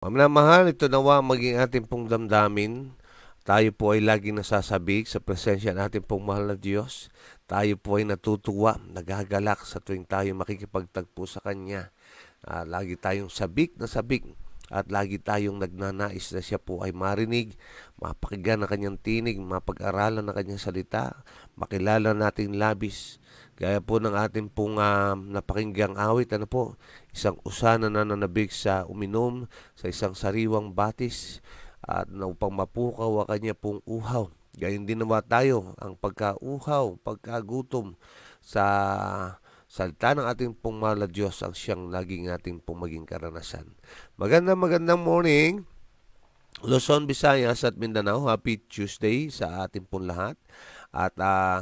Minamahal, ito nawa maging ating pong damdamin. Tayo po ay laging nasasabik sa presensya ng ating pong mahal na Diyos. Tayo po ay natutuwa, nagagalak sa tuwing tayo makikipagtagpo sa Kanya. Lagi tayong sabik na sabik at lagi tayong nagnanais na siya po ay marinig, mapakinggan ang kanyang tinig, mapag-aralan ng kanyang salita, makilala nating labis. Gaya po ng ating pong napakinggang awit, ano po, isang usana na nananabik sa uminom sa isang sariwang batis at upang mapukaw ang kanya pong uhaw. Gayun din naman tayo, ang pagkauhaw, pagkagutom sa salita ng ating pong mahal na Diyos ang siyang laging ating pong maging karanasan. Magandang morning, Luzon, Visayas at Mindanao. Happy Tuesday sa ating pong lahat. At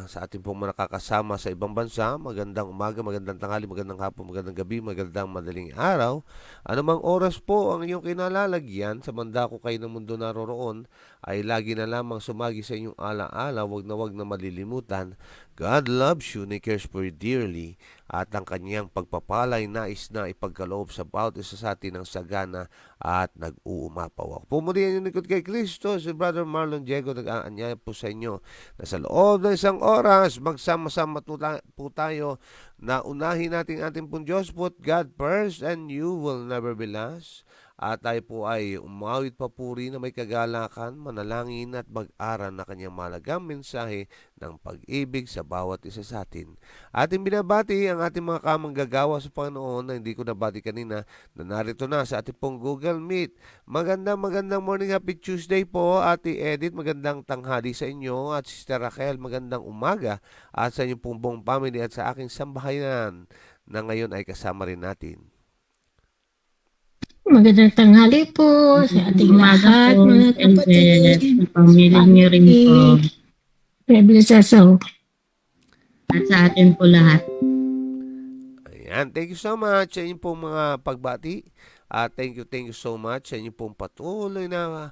sa ating pong mga nakakasama sa ibang bansa, magandang umaga, magandang tanghali, magandang hapon, magandang gabi, magandang madaling araw. Anumang oras po ang iyong kinalalagyan, sa banda ko kayo ng mundo naroroon, ay lagi na lamang sumagi sa inyong alaala, wag na malilimutan. God loves you, and He cares for you dearly, at ang kanyang pagpapalay nais na ipagkaloob sa bawat isa sa atin ng sagana at nag-uumapaw. Ako po muli ang inyong likod kay Kristo, si Brother Marlon Diego, nag-aanyaya po sa inyo na sa loob ng isang oras, magsama-sama po tayo na unahin natin ating pong Diyos, put God first and you will never be last. At tayo po ay umawit papuri na may kagalakan, manalangin at mag-aral na kanyang malagang mensahe ng pag-ibig sa bawat isa sa atin. Ating binabati ang ating mga kamanggagawa sa Panginoon na hindi ko nabati kanina na narito na sa ating pong Google Meet. Magandang morning, happy Tuesday po, Ate Edith, magandang tanghali sa inyo, at Sister Raquel, magandang umaga, at sa inyong pong buong family at sa aking sambahayan na ngayon ay kasama rin natin. Magandang tanghali po sa ating Umaga lahat, po, mga Elbet, kapatid, sa pamilya niyo rin po, Peblesasaw. at sa atin po lahat. Ayan, thank you so much sa inyong pong mga pagbati. Thank you so much sa inyong pong patuloy na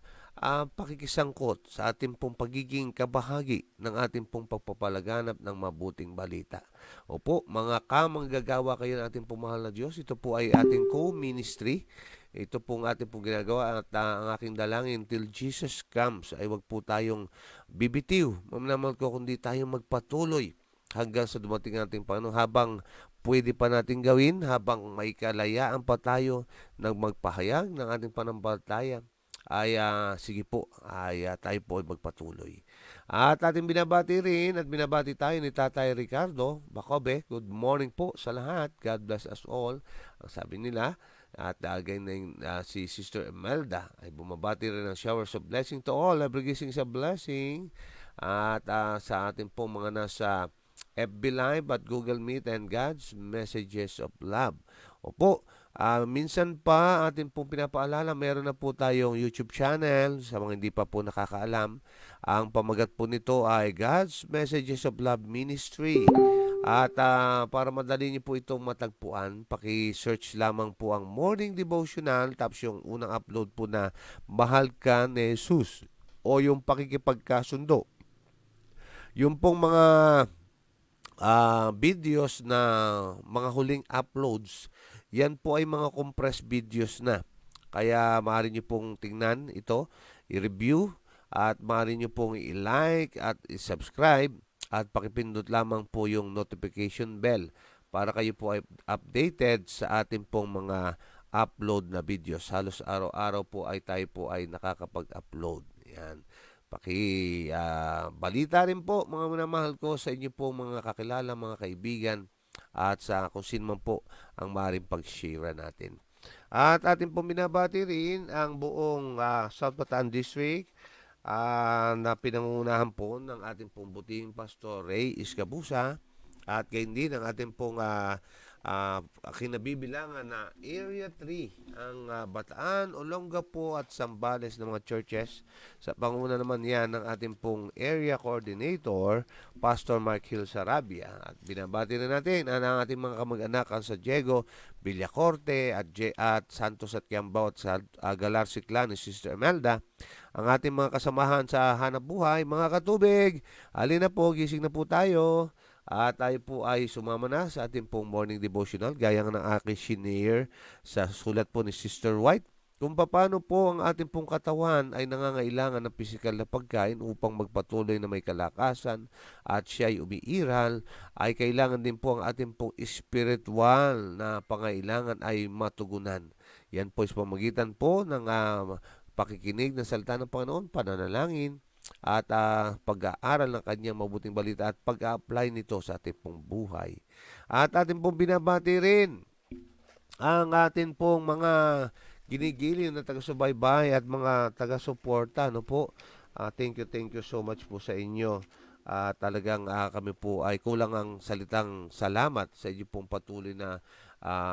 pakikisangkot sa ating pong pagiging kabahagi ng ating pong pagpapalaganap ng mabuting balita. Opo, mga kamanggagawa kayo ng ating pong mahal na Diyos. Ito po ay ating co-ministry. Ito pong ating pong ginagawa at ang aking dalangin till Jesus comes ay wag po tayong bibitiw. Mamnamal ko kundi tayong magpatuloy hanggang sa dumating ating Panginoon habang pwede pa natin gawin, habang may kalayaan pa tayo ng magpahayag ng ating pananampalataya, ay sige po, tayo po ay magpatuloy. At ating binabati rin at binabati tayo ni Tatay Ricardo Bacobe. Good morning po sa lahat. God bless us all. Ang sabi nila, at ganyan si Sister Imelda ay bumabati rin ng showers of blessing to all. Every gising is a blessing. At sa ating po mga nasa FB Live at Google Meet and God's Messages of Love. Opo, minsan pa atin pong pinapaalala, meron na po tayong YouTube channel sa mga hindi pa po nakakaalam. Ang pamagat po nito ay God's Messages of Love Ministry. At para madali niyo po itong matagpuan, paki-search lamang po ang Morning Devotional, tapos yung unang upload po na Mahal Ka ni Jesus o yung pakikipagkasundo. Yung pong mga videos na mga huling uploads, yan po ay mga compressed videos na. Kaya maaari nyo pong tingnan ito, i-review, at maaari nyo pong i-like at i-subscribe, at pakipindot lamang po yung notification bell para kayo po ay updated sa ating pong mga upload na videos. Halos araw-araw po ay tayo po ay nakakapag-upload. Yan. Balita rin po mga minamahal ko sa inyo po mga kakilala, mga kaibigan, at sa kung sino man po ang maaaring pag-share natin. At atin po binabati rin ang buong South Bataan District na pinangungunahan po ng ating pong buting Pastor Ray Iscabusa, at gayon din ang ating pong kinabibilangan na Area 3, ang Bataan, Olongapo at Zambales ng mga churches. Sa panguna naman yan ng ating pong Area Coordinator, Pastor Mark Hill Sarabia. At binabati na natin ang ating mga kamag-anakan sa Diego, Villacorte at Santos at Kiambao at sa Galarsi Clan ni Sister Imelda. Ang ating mga kasamahan sa hanap buhay, mga katubig, alin na po, gising na po tayo. At tayo po ay sumama na sa ating pong morning devotional gaya ng aking shinare sa sulat po ni Sister White. kung paano po ang ating pong katawan ay nangangailangan ng pisikal na pagkain upang magpatuloy na may kalakasan at siya ay umiiral, ay kailangan din po ang ating pong spiritual na pangailangan ay matugunan. Yan po sa pamagitan po ng pakikinig ng salita ng Panginoon, pananalangin, at pag-aaral ng kanyang mabuting balita at pag-apply nito sa ating pong buhay. At ating pong binabati rin ang atin pong mga ginigiliw na taga-subaybay at mga taga-suporta, no po. Thank you so much po sa inyo. Talagang kami po ay kulang ang salitang salamat sa inyo pong patuloy na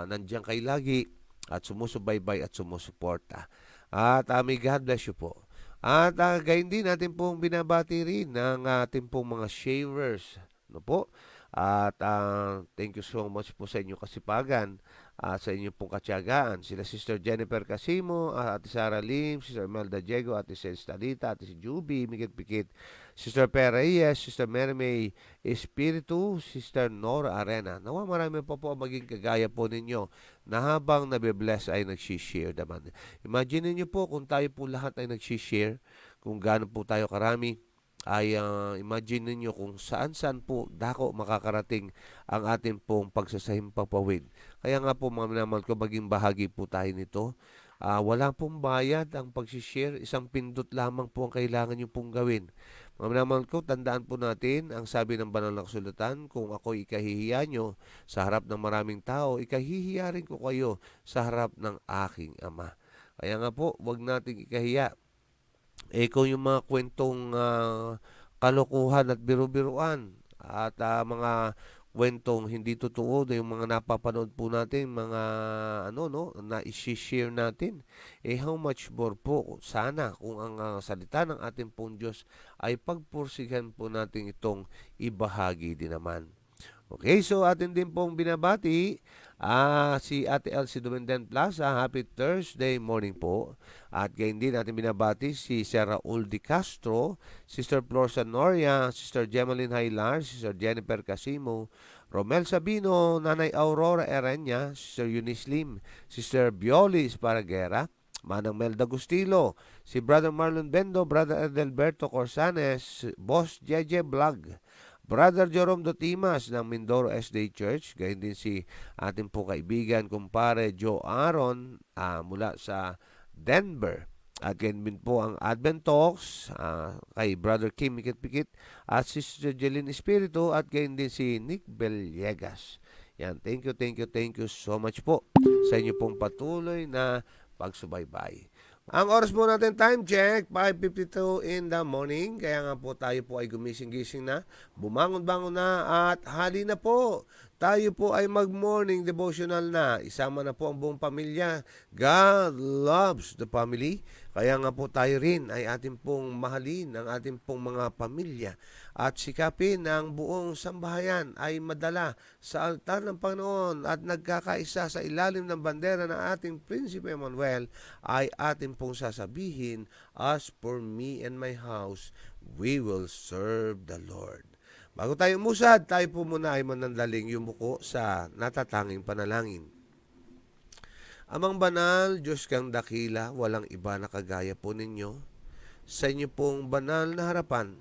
nandiyan kay lagi at sumusubaybay at sumusuporta. At may God bless you po. At gayon din natin pong binabati rin ng ating pong mga sharers, no po. At thank you so much po sa inyo kasipagan, sa inyo pong katsiyagaan. Sila Sister Jennifer Casimo, Ate Sara Lim, Sister Melda Diego, Ate Sel Talita, Ate si Juby, Mikit Pikit, Sister Per Reyes, Sister Mary May Espiritu, Sister Nora Arena. Nawa marami pa po ang maging kagaya po ninyo na habang nabibless ay nagsishare naman. Imagine niyo po kung tayo po lahat ay nagsishare, kung gaano po tayo karami, ay imagine ninyo kung saan-saan po dako makakarating ang ating pong pagsasahimpapawid. Kaya nga po mga minamahal ko, maging bahagi po tayo nito. Wala pong bayad ang pag-share. Isang pindot lamang po ang kailangan nyo pong gawin. Mga minamahal ko, tandaan po natin ang sabi ng banal na kasulatan, kung ako ikahihiya nyo sa harap ng maraming tao, ikahihiya rin ko kayo sa harap ng aking Ama. Kaya nga po, wag nating ikahiya. Kung yung mga kwentong kalokohan at biru-biruan at mga kwentong hindi totoo na yung mga napapanood po natin, mga na i-share natin, how much more po sana kung ang salita ng ating pong Diyos ay pagpursigan po natin itong ibahagi din naman. Okay, so atin din pong binabati si Ate Elsie Dumenden Plaza. Happy Thursday morning po. At gayon din natin binabati si Sarah Uldi Castro, Sister Flor Sanoria, Sister Gemaline Haylar, Sister Jennifer Casimo, Romel Sabino, Nanay Aurora Erenya, Sister Eunice Lim, Sister Bioli Esparagera, Manang Melda Gustilo, si Brother Marlon Bendo, Brother Adelberto Corsanes, Boss JJ Vlog, Brother Jerome Dotimas ng Mindoro SD Church, gayon din si ating po kaibigan, kumpare Joe Aaron mula sa Denver. At gayon din po ang Advent Talks kay Brother Kim Mikit-Pikit at Sister Jeline Espiritu at gayon din si Nick Bellegas. Yan, thank you so much po sa inyo pong patuloy na pagsubaybay. Ang oras po natin, time check, 5:52 in the morning. Kaya nga po tayo po ay gumising-gising na, bumangon-bangon na at hali na po. Tayo po ay mag-morning devotional na. Isama na po ang buong pamilya. God loves the family. Kaya nga po tayo rin ay ating pong mahalin ang ating pong mga pamilya at sikapin na ang buong sambahayan ay madala sa altar ng Panginoon at nagkakaisa sa ilalim ng bandera ng ating Prinsipe Emmanuel ay ating pong sasabihin, as for me and my house, we will serve the Lord. Bago tayo umusad, tayo po muna ay manandaling yumuko sa natatanging panalangin. Amang banal, Diyos kang dakila, walang iba na kagaya po ninyo. Sa inyo pong banal na harapan,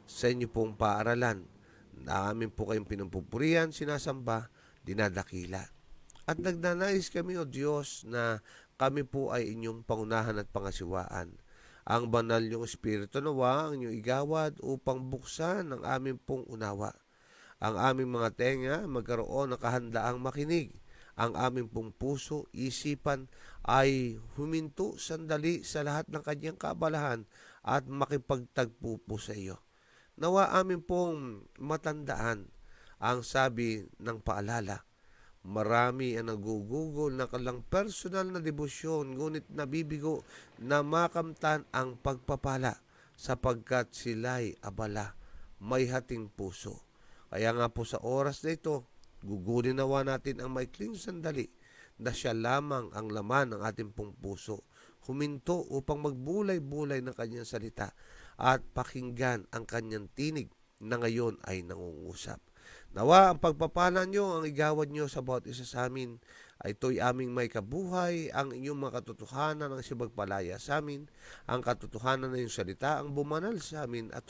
sa inyo pong paaralan, namin po kayong pinumpupurihan, sinasamba, dinadakila. At nagnanais kami, O Diyos, na kami po ay inyong pangunahan at pangasiwaan. Ang banal niyong Espiritu nawa ang inyong igawad upang buksan ang aming pong unawa. Ang aming mga tenga magkaroon ng kahandaang makinig. Ang aming pong puso, isipan ay huminto sandali sa lahat ng kanyang kaabalahan at makipagtagpo po sa iyo. Nawa amin pong matandaan ang sabi ng paalala. Marami ang nagugugol na kalang personal na debosyon, ngunit nabibigo na makamtan ang pagpapala sapagkat sila'y abala, may hating puso. Kaya nga po sa oras na ito, gugulin nawa natin ang maikling sandali na siya lamang ang laman ng ating pong puso. Huminto upang magbulay-bulay ng kanyang salita at pakinggan ang kanyang tinig na ngayon ay nangungusap. Nawa ang pagpapala nyo, ang igawad nyo sa bawat isa sa amin, ay ito'y aming may kabuhay, ang inyong mga katotohanan ang sibagpalaya sa amin, ang katotohanan na yung salita, ang bumanal sa amin, at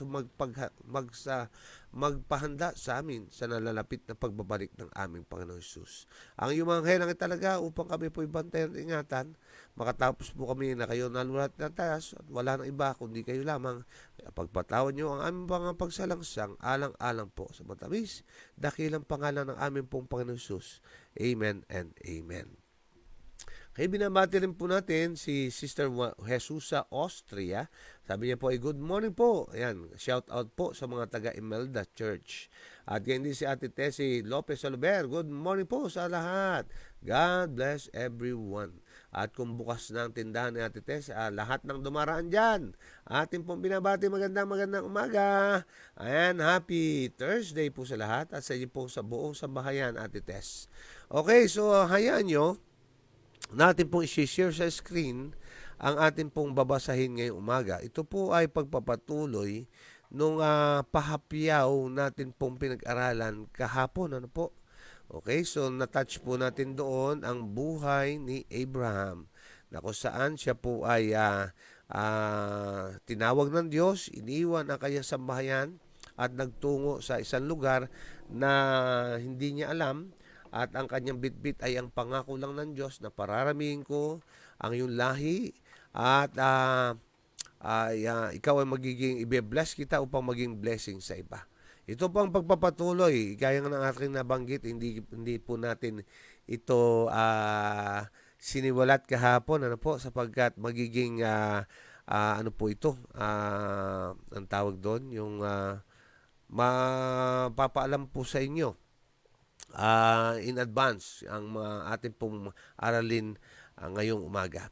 magpahanda sa amin sa nalalapit na pagbabalik ng aming Panginoon Hesus. Ang iyong mga anghel ang talaga upang kami po'y bantayan at ingatan, makatapos po kami na kayo nalulat ng taas at wala nang iba kundi kayo lamang. Pagpatawan nyo ang aming mga pagsalangsang alang-alang po sa matamis dakilang pangalan ng aming pong Panginoon Hesus. Amen and Amen. Kaya binabati rin po natin si Sister Jesusa Austria. Sabi niya po ay good morning po. Ayan, shout out po sa mga taga Imelda Church. At yan din si Ate Tessie Lopez Oliver. Good morning po sa lahat. God bless everyone. At kung bukas na ang tindahan ni Ate Tessie, lahat ng dumaraan dyan. Atin pong binabati magandang umaga. Ayan, happy Thursday po sa lahat at sa inyo po sa buong sambahayan, Ate Tess. Okay, so hayaan nyo natin pong i-share sa screen ang atin pong babasahin ngayong umaga. Ito po ay pagpapatuloy nung pahapyaw natin pong pinag-aralan kahapon. Ano po? Okay, so na-touch po natin doon ang buhay ni Abraham na kung saan siya po ay tinawag ng Diyos, iniwan ang kanyang sambahayan at nagtungo sa isang lugar na hindi niya alam. At ang kanyang bitbit ay ang pangako lang ng Diyos na pararamihin ko ang iyong lahi at ikaw ay magiging ibe-bless kita upang maging blessing sa iba. Ito po ang pagpapatuloy. Gaya ng aking nabanggit, hindi po natin ito siniwalat kahapon sapagkat magiging ano po ito, ang tawag doon, yung mapapaalam po sa inyo in advance ang mga ating pong aralin ngayong umaga.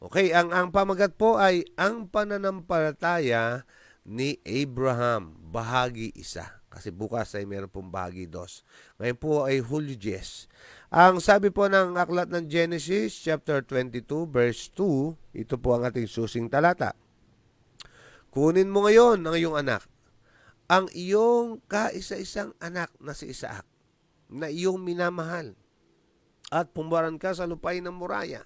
Okay, ang pamagat po ay ang pananampalataya ni Abraham, bahagi 1. Kasi bukas ay meron pong bahagi 2. Ngayon po ay Hulyo 10. Ang sabi po ng aklat ng Genesis chapter 22 verse 2, ito po ang ating susing talata. Kunin mo ngayon ang iyong anak, ang iyong kaisa-isang anak na si Isaac, na iyong minamahal, at pumaran ka sa lupain ng Moraya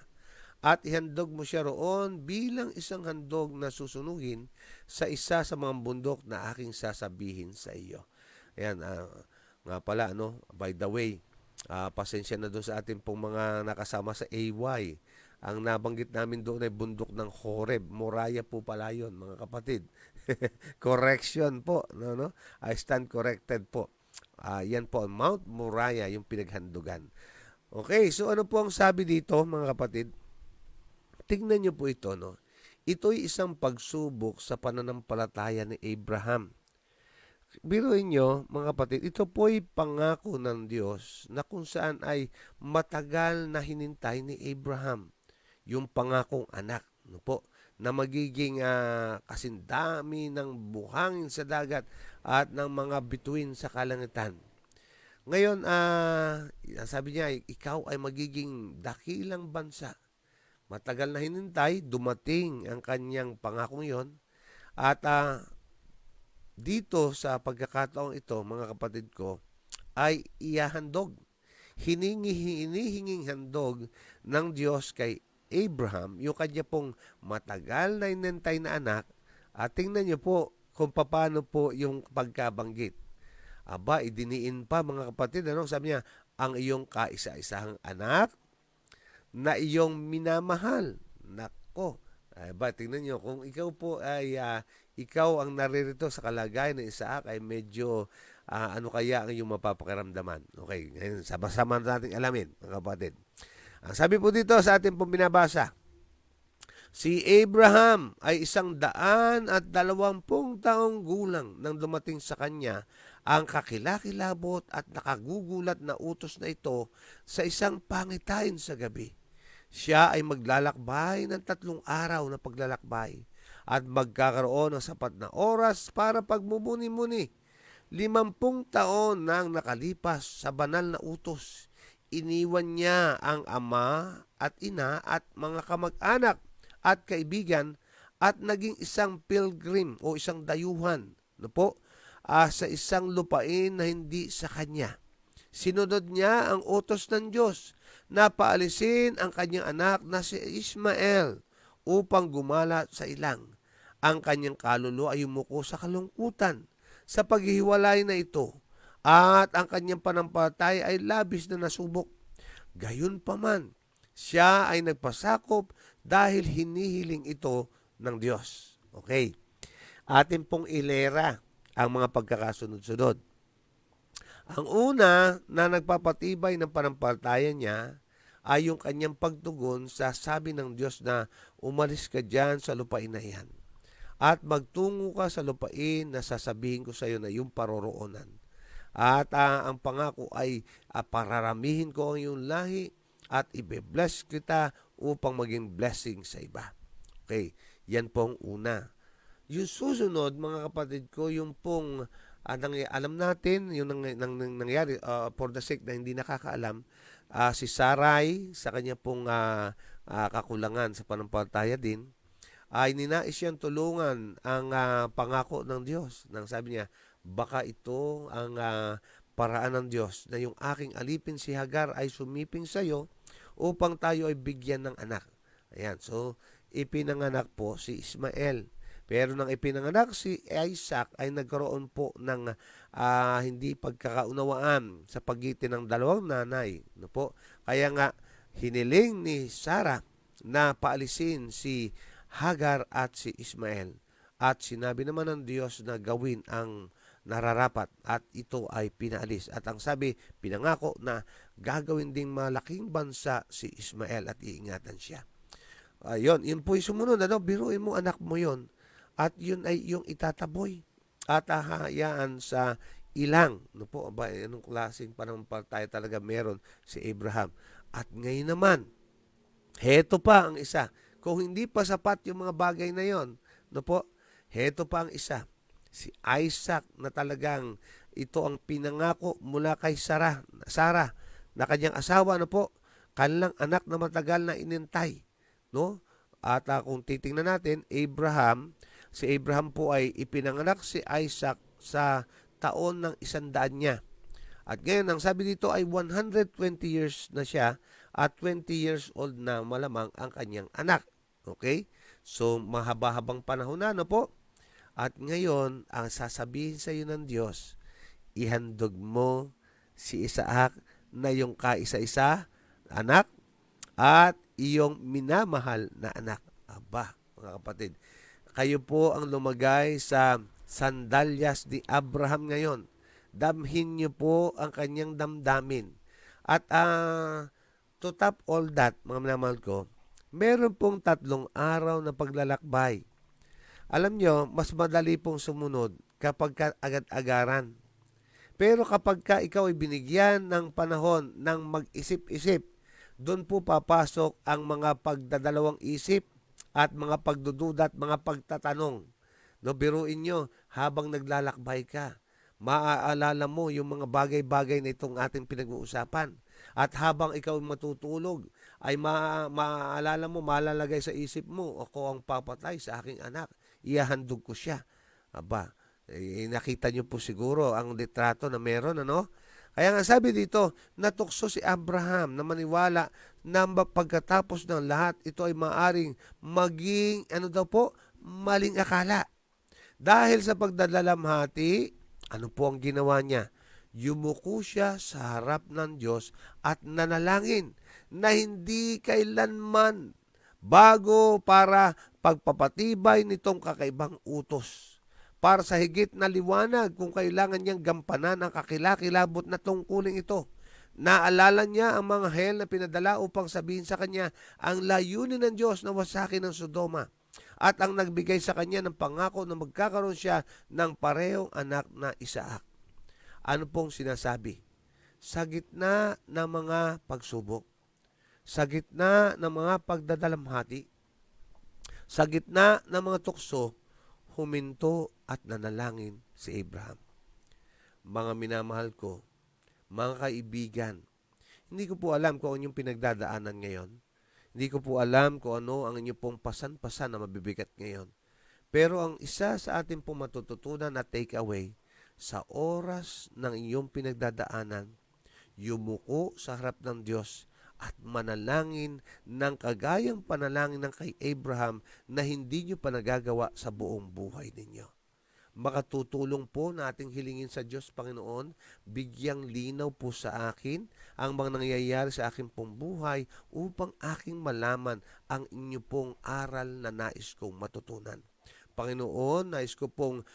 at ihandog mo siya roon bilang isang handog na susunugin sa isa sa mga bundok na aking sasabihin sa iyo. Ayan, nga pala, by the way, pasensya na doon sa ating pong mga nakasama sa AY. Ang nabanggit namin doon ay bundok ng Horeb. Moraya po pala yun, mga kapatid. Correction po. I stand corrected po. Yan po, Mount Moriah, yung pinaghandugan. Okay, so ano po ang sabi dito, mga kapatid? Tingnan niyo po ito, Ito'y isang pagsubok sa pananampalataya ni Abraham. Biruin niyo, mga kapatid, ito po'y pangako ng Diyos na kung saan ay matagal na hinintay ni Abraham. Yung pangakong anak, na magiging kasindami ng buhangin sa dagat at ng mga bituin sa kalangitan. Ngayon, sabi niya, ikaw ay magiging dakilang bansa. Matagal na hinintay, dumating ang kanyang pangakong yon. At dito sa pagkakataong ito, mga kapatid ko, ay iyahandog. Hinihinging handog ng Diyos kay Abraham, yung kanya pong matagal na inantay na anak. At tingnan niyo po kung paano po yung pagkabanggit. Aba, idiniin pa, mga kapatid, sabi niya, ang iyong kaisa-isahang anak na iyong minamahal. Nako. Aba, tingnan niyo, kung ikaw po ay ikaw ang naririto sa kalagayan ng Isaac, ay medyo ano kaya ang iyong mapapakiramdaman. Okay, ngayon, sama-sama natin alamin, mga kapatid. Ang sabi po dito sa ating pong binabasa, si Abraham ay 120 taong gulang nang dumating sa kanya ang kakilakilabot at nakagugulat na utos na ito sa isang pangitain sa gabi. Siya ay maglalakbay ng 3 araw na paglalakbay at magkakaroon ng sapat na oras para pagmumuni-muni. 50 taon nang nakalipas sa banal na utos. Iniwan niya ang ama at ina at mga kamag-anak at kaibigan at naging isang pilgrim o isang dayuhan sa isang lupain na hindi sa kanya. Sinunod niya ang utos ng Diyos na paalisin ang kanyang anak na si Ismael upang gumala sa ilang. Ang kanyang kaluluwa ay yumuko sa kalungkutan sa paghihiwalay na ito at ang kanyang panampalataya ay labis na nasubok. Gayunpaman, siya ay nagpasakop dahil hinihiling ito ng Diyos. Okay. Atin pong ilera ang mga pagkakasunod-sunod. Ang una na nagpapatibay ng panampalataya niya ay yung kanyang pagtugon sa sabi ng Diyos na umalis ka dyan sa lupain na iyan at magtungo ka sa lupain na sasabihin ko sa iyo na yung paroroonan. At ang pangako ay pararamihin ko ang iyong lahi at ibe-bless kita upang maging blessing sa iba. Okay, yan pong una. Yung susunod, mga kapatid ko, yung pong alam natin, yung nangyari, for the sake na hindi nakakaalam, si Sarai, sa kanya pong kakulangan sa panampalataya din, ay ninais siyang tulungan ang pangako ng Diyos. Nang sabi niya, baka ito ang paraan ng Diyos na yung aking alipin si Hagar ay sumiping sa iyo upang tayo ay bigyan ng anak. Ayan, so ipinanganak po si Ismael. Pero nang ipinanganak si Isaac ay nagkaroon po ng hindi pagkakaunawaan sa pagitan ng dalawang nanay. No po? Kaya nga hiniling ni Sarah na paalisin si Hagar at si Ismael. At sinabi naman ng Diyos na gawin ang nararapat at ito ay pinaalis. At ang sabi, pinangako na gagawin ding malaking bansa si Ismael at iingatan siya. Yun po yung sumunod. Biruin mo anak mo yon. At yun ay yung itataboy at hahayaan sa ilang. No po, anong klaseng panampalataya talaga meron si Abraham. At ngayon naman, heto pa ang isa. Kung hindi pa sapat yung mga bagay na yon, no po, heto pa ang isa. Si Isaac na talagang ito ang pinangako mula kay Sarah na kanyang asawa, no po, kanilang anak na matagal na inintay. No? At kung titingnan natin, si Abraham po ay ipinanganak si Isaac sa taon ng 100 niya. At ngayon, ang sabi dito ay 120 years na siya at 20 years old na malamang ang kanyang anak. Okay? So, mahaba-habang panahon na, no po? At ngayon, ang sasabihin sa iyo ng Diyos, ihandog mo si Isaac na yung kaisa-isa anak at iyong minamahal na anak. Aba, mga kapatid, kayo po ang lumagay sa sandalyas ni Abraham ngayon. Damhin niyo po ang kanyang damdamin. At to top all that, mga minamahal ko, meron pong 3 araw na paglalakbay. Alam nyo, mas madali pong sumunod kapag agad-agaran. Pero kapag ikaw ay binigyan ng panahon ng mag-isip-isip, doon po papasok ang mga pagdadalawang isip at mga pagdududa at mga pagtatanong. No, biruin nyo, habang naglalakbay ka, maaalala mo yung mga bagay-bagay na itong ating pinag-uusapan. At habang ikaw matutulog, ay maaalala mo, malalagay sa isip mo, ako ang papatay sa aking anak, ihahandog ko siya. Aba, nakita nyo po siguro ang litrato na meron, ano? Kaya nga sabi dito, natukso si Abraham na maniwala na pagkatapos ng lahat, ito ay maaring maging, maling akala. Dahil sa pagdadalamhati, ano po ang ginawa niya? Yumuko siya sa harap ng Diyos at nanalangin na hindi kailanman bago para pagpapatibay nitong kakaibang utos. Para sa higit na liwanag kung kailangan niyang gampanan ang kakilakilabot na tungkulin ito. Naalala niya ang mga hel na pinadala upang sabihin sa kanya ang layunin ng Diyos na wasakin ng Sodoma at ang nagbigay sa kanya ng pangako na magkakaroon siya ng parehong anak na Isaac. Ano pong sinasabi? Sa gitna ng mga pagsubok, sa gitna ng mga pagdadalamhati, sa gitna ng mga tukso, huminto at nanalangin si Abraham. Mga minamahal ko, mga kaibigan, hindi ko po alam kung ano yung pinagdadaanan ngayon. Hindi ko po alam kung ano ang inyong pong pasan-pasan na mabibigat ngayon. Pero ang isa sa ating pong matututunan na take away, sa oras ng iyong pinagdadaanan, yumuko sa harap ng Diyos at manalangin ng kagayang panalangin ng kay Abraham na hindi nyo pa nagagawa sa buong buhay ninyo. Makatutulong po nating hilingin sa Diyos, Panginoon, bigyang linaw po sa akin ang mga nangyayari sa aking pong buhay upang aking malaman ang inyo pong aral na nais kong matutunan. Panginoon, nais ko pong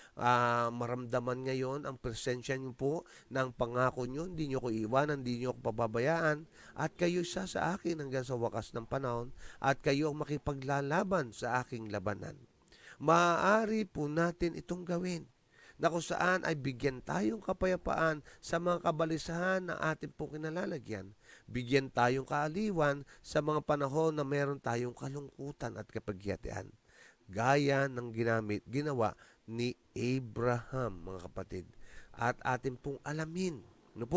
maramdaman ngayon ang presensya niyo po ng pangako niyo. Hindi niyo ko iiwanan, hindi niyo ko pababayaan. At kayo siya sa akin hanggang sa wakas ng panahon. At kayo ang makipaglalaban sa aking labanan. Maaari po natin itong gawin na kung saan ay bigyan tayong kapayapaan sa mga kabalisahan na ating pong kinalalagyan. Bigyan tayong kaaliwan sa mga panahon na meron tayong kalungkutan at kapagyatian. Gaya ng ginawa ni Abraham, mga kapatid. At atin pong alamin,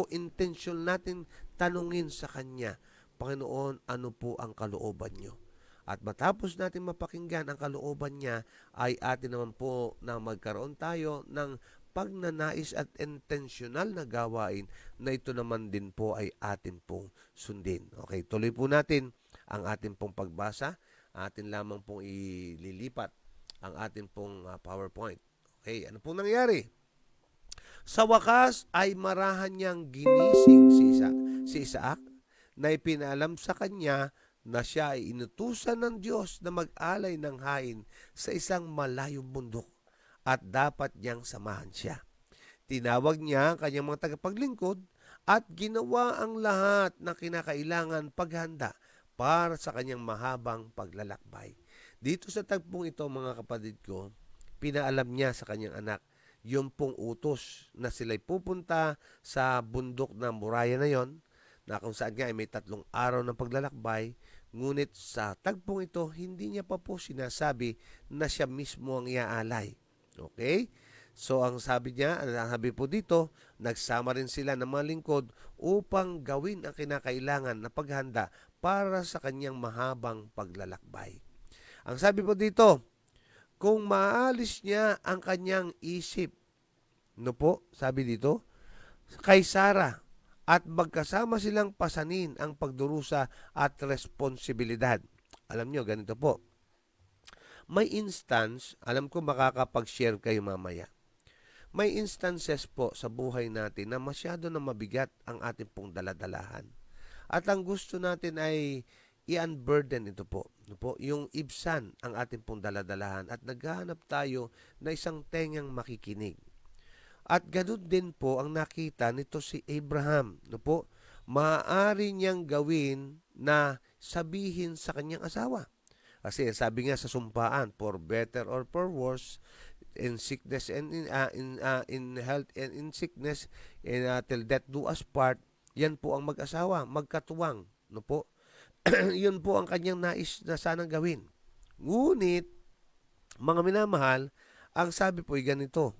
intention natin tanungin sa Kanya, Panginoon, ano po ang kalooban niyo? At matapos natin mapakinggan ang kalooban niya, ay atin naman po na magkaroon tayo ng pagnanais at intensyonal na gawain na ito naman din po ay atin pong sundin. Okay, tuloy po natin ang atin pong pagbasa. Atin lamang pong ililipat ang atin pong PowerPoint. Okay, ano pong nangyari? Sa wakas ay marahan niyang ginising si Isaac na ipinalam sa kanya na siya ay inutusan ng Diyos na mag-alay ng hain sa isang malayong bundok at dapat niyang samahan siya. Tinawag niya ang kanyang mga tagapaglingkod at ginawa ang lahat na kinakailangan paghanda para sa kanyang mahabang paglalakbay. Dito sa tagpong ito, mga kapatid ko, pinaalam niya sa kanyang anak yung pong utos na sila'y pupunta sa bundok na Moriah na yon, na kung saan nga ay may 3 araw ng paglalakbay, ngunit sa tagpong ito, hindi niya pa po sinasabi na siya mismo ang iaalay. Okay? So ang sabi niya, ang sabi po dito, nagsama rin sila ng mga lingkod upang gawin ang kinakailangan na paghanda para sa kanyang mahabang paglalakbay. Ang sabi po dito, kung maalis niya ang kanyang isip, sabi dito, kay Sarah, at magkasama silang pasanin ang pagdurusa at responsibilidad. Alam nyo, ganito po. May instance, alam ko makakapag-share kayo mamaya. May instances po sa buhay natin na masyado na mabigat ang ating pong daladalahan. At ang gusto natin ay i-unburden ito po. Yung ibsan ang ating pong daladalahan at naghahanap tayo na isang tengang makikinig. At ganoon din po ang nakita nito si Abraham. Maaari niyang gawin na sabihin sa kanyang asawa. Kasi sabi nga sa sumpaan, for better or for worse, in sickness and in health and in sickness, and till death do us part, yan po ang mag-asawa, magkatuwang. Yun po ang kanyang nais na sanang gawin. Ngunit, mga minamahal, ang sabi po ay ganito,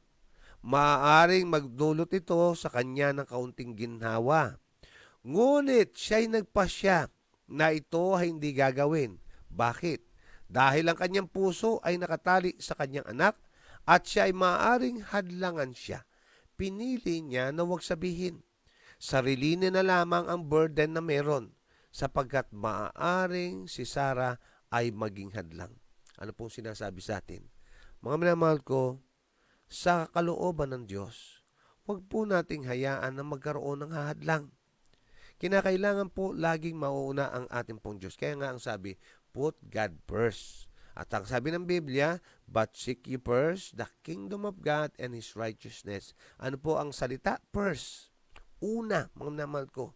maaaring magdulot ito sa kanya ng kaunting ginhawa. Ngunit siya'y nagpasya na ito ay hindi gagawin. Bakit? Dahil ang kanyang puso ay nakatali sa kanyang anak at siya ay maaaring hadlangan siya. Pinili niya na huwag sabihin. Sarilinin na lamang ang burden na meron sapagkat maaaring si Sarah ay maging hadlang. Ano pong sinasabi sa atin? Mga minamahal ko, sa kalooban ng Diyos, huwag po nating hayaan na magkaroon ng hahadlang. Kinakailangan po laging mauuna ang ating pong Diyos. Kaya nga ang sabi, put God first. At ang sabi ng Biblia, but seek ye first the kingdom of God and His righteousness. Ano po ang salita? First. Una, mga minamahal ko.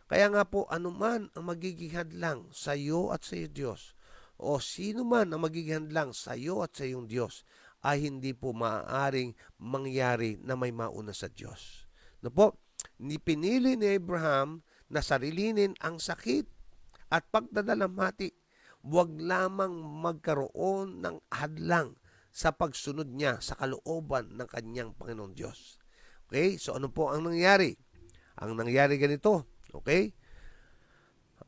Kaya nga po, anuman ang magiging hadlang sa iyo at sa iyo Diyos, o sino man ang magiging hadlang sa iyo at sa iyong Diyos, ay hindi po maaaring mangyari na may mauna sa Diyos. Pinili ni Abraham na sarilinin ang sakit at pagdadalamhati. Huwag lamang magkaroon ng hadlang sa pagsunod niya sa kalooban ng kanyang Panginoon Diyos. Okay? So ano po ang nangyari? Ang nangyari ganito. Okay?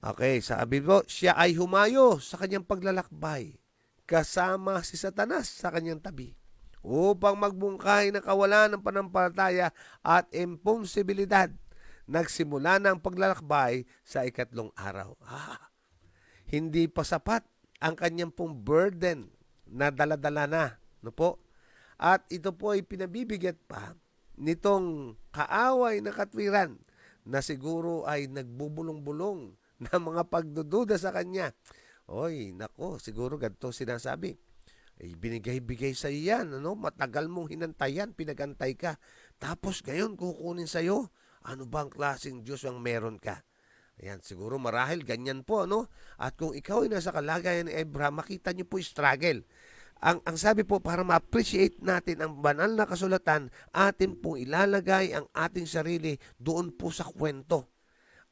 Okay, sabi po, siya ay humayo sa kanyang paglalakbay kasama si Satanas sa kanyang tabi upang magbungkahi ng kawalan ng panampalataya at imposibilidad. Nagsimula na ang paglalakbay sa ikatlong araw. Hindi pa sapat ang kanyang pong burden na dala-dala na. No po? At ito po ay pinabibigat pa nitong kaaway na katwiran na siguro ay nagbubulong-bulong ng mga pagdududa sa kanya. Oy, nako, siguro ganito sinasabi. Binigay-bigay sa iyan, ano? Matagal mong hinantayan, pinagantay ka. Tapos ngayon kukunin sa iyo. Ano bang klaseng Diyos ang meron ka? Ayan, siguro marahil ganyan po, ano? At kung ikaw ay nasa kalagayan ni Abraham, makita niyo po struggle. Ang sabi po, para ma-appreciate natin ang banal na kasulatan, atin pong ilalagay ang ating sarili doon po sa kwento.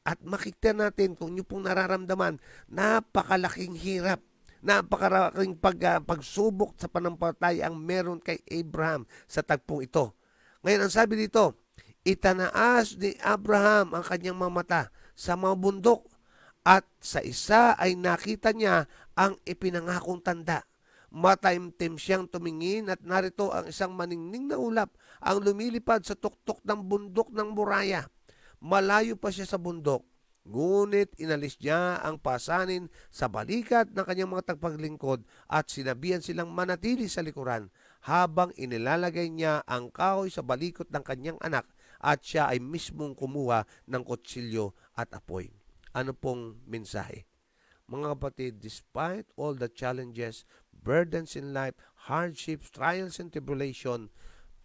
At makita natin kung niyo pong nararamdaman, napakalaking hirap, napakalaking pagsubok sa panampalataya ang meron kay Abraham sa tagpong ito. Ngayon, ang sabi dito, itanaas ni Abraham ang kanyang mga mata sa mga bundok at sa isa ay nakita niya ang ipinangakong tanda. Mataimtim siyang tumingin at narito ang isang maningning na ulap ang lumilipad sa tuktok ng bundok ng Moraya. Malayo pa siya sa bundok, ngunit inalis niya ang pasanin sa balikat ng kanyang mga tagapaglingkod at sinabihan silang manatili sa likuran habang inilalagay niya ang kahoy sa balikot ng kanyang anak at siya ay mismong kumuha ng kutsilyo at apoy. Ano pong mensahe? Mga kapatid, despite all the challenges, burdens in life, hardships, trials and tribulation,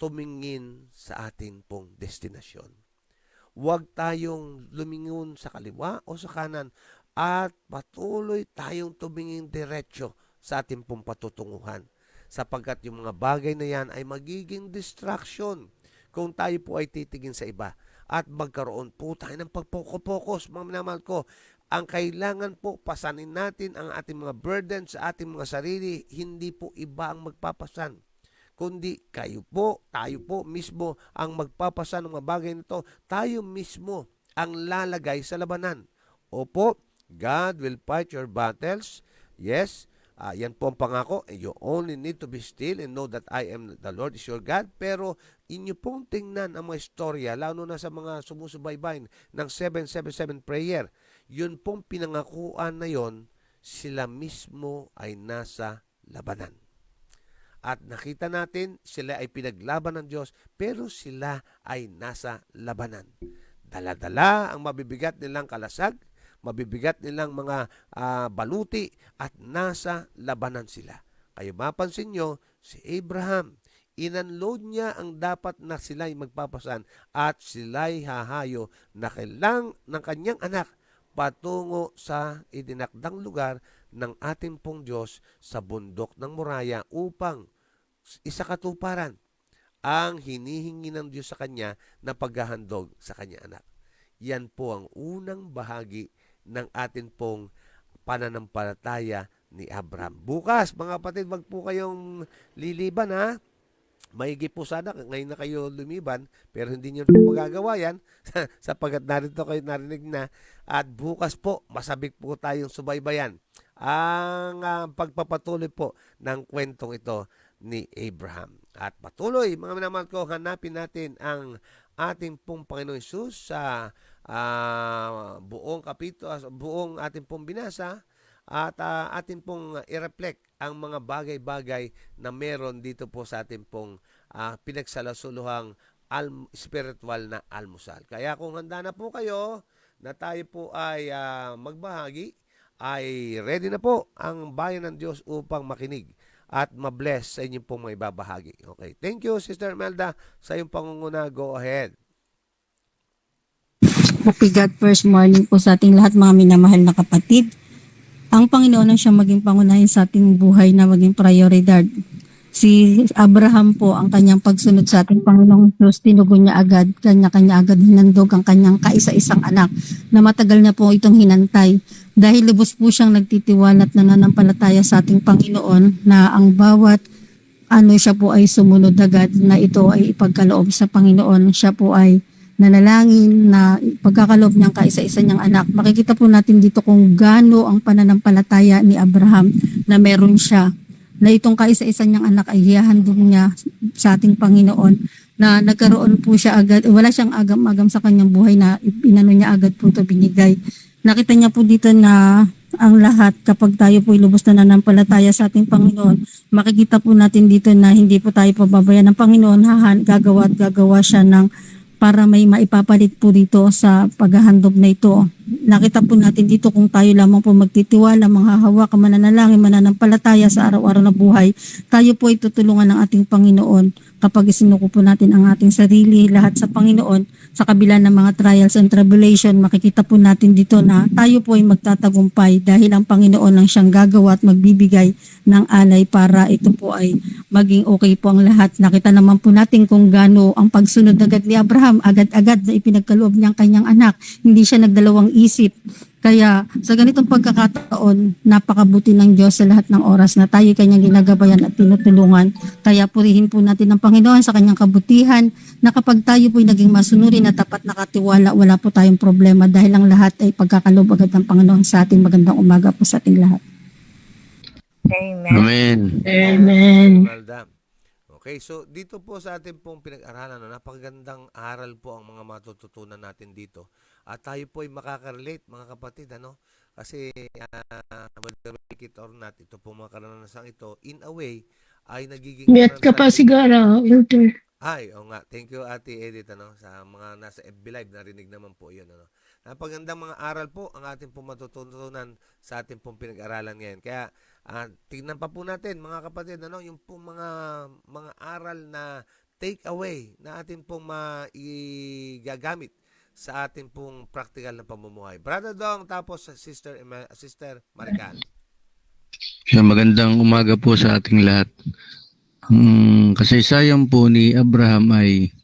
tumingin sa atin pong destinasyon. Huwag tayong lumingon sa kaliwa o sa kanan at patuloy tayong tumingin diretso sa ating pong patutunguhan. Sapagkat yung mga bagay na yan ay magiging distraction kung tayo po ay titingin sa iba. At magkaroon po tayo ng pagpokus, mga minamahal ko. Ang kailangan po, pasanin natin ang ating mga burden sa ating mga sarili. Hindi po iba ang magpapasan, kundi kayo po, tayo po mismo ang magpapasan ng mga bagay nito. Tayo mismo ang lalagay sa labanan. Opo, God will fight your battles. Yes, yan po ang pangako. You only need to be still and know that I am the Lord is your God. Pero inyo pong tingnan ang mga istorya, lalo na sa mga sumusubaybay ng 777 prayer. Yun pong pinangakuan na yon, sila mismo ay nasa labanan. At nakita natin, sila ay pinaglaban ng Diyos, pero sila ay nasa labanan. Dala-dala ang mabibigat nilang kalasag, mabibigat nilang mga baluti, at nasa labanan sila. Kayo mapansin nyo, si Abraham, inunload niya ang dapat na sila'y magpapasan at sila'y hahayo na kailang ng kanyang anak patungo sa idinakdang lugar ng ating pong Diyos sa bundok ng Moraya upang isakatuparan ang hinihingi ng Diyos sa kanya na paghahandog sa kanya anak. Yan po ang unang bahagi ng atin pong pananampalataya ni Abraham. Bukas, mga kapatid, wag po kayong liliban, ha? Maigi po sana ngayon na kayo lumiban, pero hindi nyo po magagawa yan sapagkat narito kayo narinig na. At bukas po, masabik po tayong subaybayan ang pagpapatuloy po ng kwentong ito ni Abraham. At patuloy, mga minamahal ko, hanapin natin ang ating pong Panginoon Hesus sa buong kapitulo, buong ating pong binasa, at atin pong i-reflect ang mga bagay-bagay na meron dito po sa ating pong pinagsalasuluhang spiritual na almusal. Kaya kung handa na po kayo na tayo po ay magbahagi, ay ready na po ang bayan ng Diyos upang makinig at mabless sa inyong pong may babahagi. Okay. Thank you, Sister Melda, sa iyong pangunguna. Go ahead. Happy God first morning po sa ating lahat, mga minamahal na kapatid. Ang Panginoon ang siyang maging pangunahin sa ating buhay na maging prioridad. Si Abraham po, ang kanyang pagsunod sa ating Panginoong Diyos, tinugon niya agad, kanya-kanya agad hinandog ang kanyang kaisa-isang anak na matagal na po itong hinantay. Dahil lubos po siyang nagtitiwala at nananampalataya sa ating Panginoon na ang bawat siya po ay sumunod agad na ito ay ipagkaloob sa Panginoon. Siya po ay nanalangin na pagkakaloob niyang kaisa-isa niyang anak. Makikita po natin dito kung gaano ang pananampalataya ni Abraham na meron siya. na itong kaisa-isa niyang anak ay hihahandog niya sa ating Panginoon, na nagkaroon po siya agad, wala siyang agam-agam sa kanyang buhay na inano niya agad po ito binigay. Nakita niya po dito na ang lahat, kapag tayo po lubos na nanampalataya sa ating Panginoon, makikita po natin dito na hindi po tayo pababayan ng Panginoon, gagawa at gagawa siya ng para may maipapalit po dito sa paghahandog na ito. Nakita po natin dito kung tayo lamang po magtitiwala, manghahawak, mananalangin, mananampalataya sa araw-araw na buhay, tayo po ay tutulungan ng ating Panginoon kapag isinuko po natin ang ating sarili, lahat sa Panginoon. Sa kabila ng mga trials and tribulation, makikita po natin dito na tayo po ay magtatagumpay dahil ang Panginoon ang siyang gagawa at magbibigay ng alay para ito po ay maging okay po ang lahat. Nakita naman po natin kung gaano ang pagsunod agad ni Abraham, agad-agad na ipinagkaloob niyang kanyang anak. Hindi siya nagdalawang isip. Kaya sa ganitong pagkakataon, napakabuti ng Diyos sa lahat ng oras na tayo kanyang ginagabayan at tinutulungan. Kaya purihin po natin ang Panginoon sa kanyang kabutihan, na kapag tayo po ay naging masunurin at tapat nakatiwala, wala po tayong problema dahil ang lahat ay pagkakaloob agad ng Panginoon sa ating. Magandang umaga po sa ating lahat. Amen. Amen. Imelda. Okay, so dito po sa ating pong pinag-aralan, napakagandang aral po ang mga matututunan natin dito. At tayo po ay makaka-relate, mga kapatid, ano? Kasi whether we like it or not, ito po mga karanasang ito, in a way, ay nagiging Miyat ka pa sigara, Elder. Ay, oo nga. Thank you, Ate Edith, ano, sa mga nasa FB Live, narinig naman po yun, ano. Napagandang mga aral po ang ating pong matututunan sa ating pong pinag-aralan ngayon. Kaya, tignan pa po natin, mga kapatid, ano, yung pong mga aral na take away na ating pong magagamit sa ating pong practical na pamumuhay. Brother Dong, tapos Sister Marican. Magandang umaga po sa ating lahat. Ang kasaysayan po ni Abraham ay